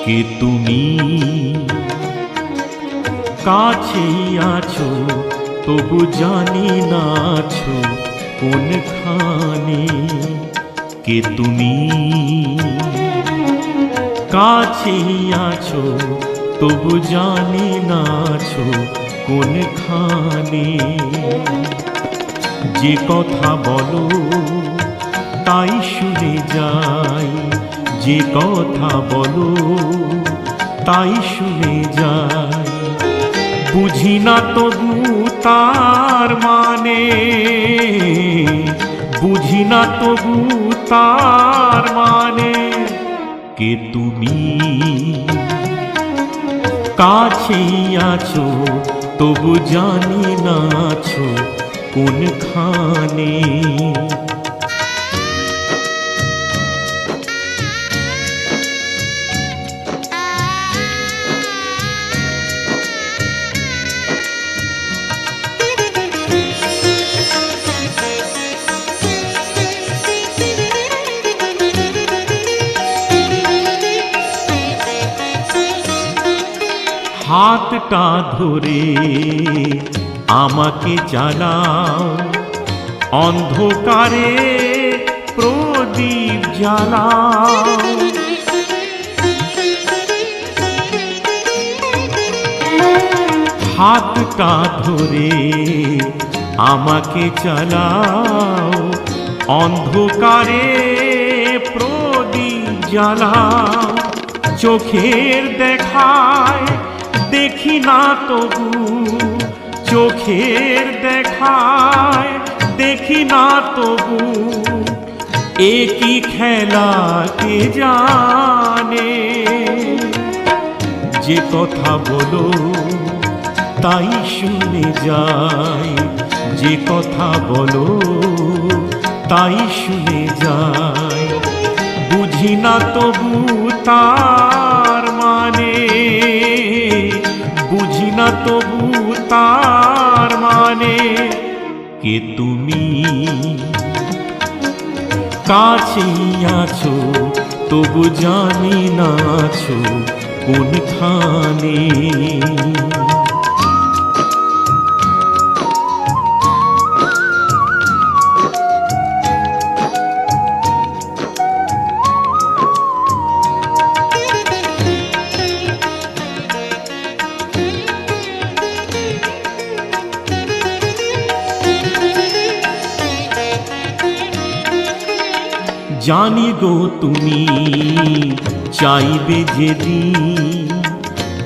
কে তুমি কাছেই আছো তবু জানি না আছো কোনখানে। কে তুমি কাছেই আছো তবু জানি না আছো কোনখানে। যে কথা বলো তাই শুনে যাই, যে কথা বলো তাই শুনে যাই। বুঝি না তবু তার মানে, বুঝি না তবু তার মানে। কে তুমি কাছেই আছো তবু জানি না আছো কোনখানে। হাতটা ধরে আমাকে জ্বালাও, অন্ধকারে প্রদীপ জ্বালাও। হাতটা ধরে আমাকে জ্বালাও, অন্ধকারে প্রদীপ জ্বালাও। চোখের দেখায় দেখি না তবু, চোখের দেখায় দেখি না তবু। একই খেলা কে জানে। যে কথা বলো তাই শুনে যাই, যে কথা বলো তাই শুনে যাই। বুঝি না তবু তার মানে, বুঝি না তবু তার মানে। কে তুমি কাছেই আছো তবু জানি না আছো কোনখানে। জানি গো তুমি চাইবে যেদিন,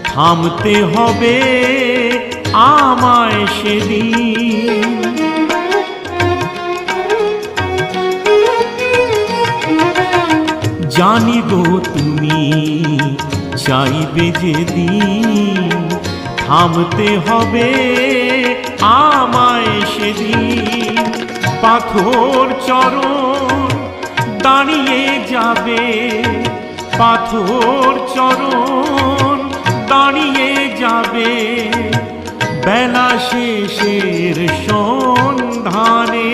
থামতে হবে আমায় সেদিন। জানি গো তুমি চাইবে যেদিন, থামতে হবে আমায় সেদিন। পাথর চরণ দাঁড়িয়ে যাবে, পাথর চরণ দাঁড়িয়ে যাবে। বেলা শেষের সন্ধানে।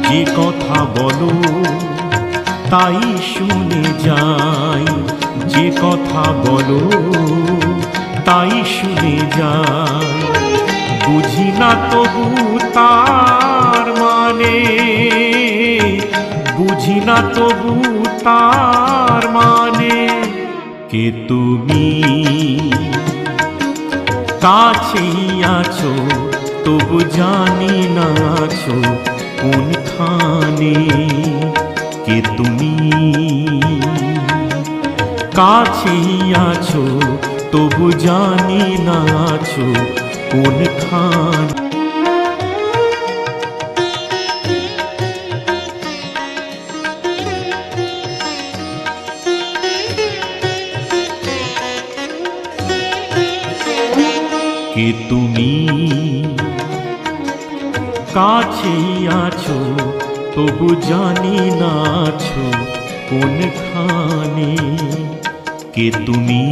যে কথা বলো তাই শুনে যাই, যে কথা বলো তাই শুনে যাই। বুঝি না তবু তার মানে, বুঝি না তবু তার মানে। কে তুমি কাছেই আছো তবু জানি না আছো কোনখানে। কে তুমি কাছেই আছো তবু জানি না আছো কোনখানে। কে তুমি কাছেই আছো তবু জানি না আছো কোনখানে। কে তুমি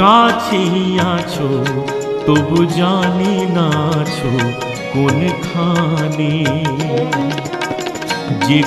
কাছেই আছো তবু জানি না আছো কোনখানে। যে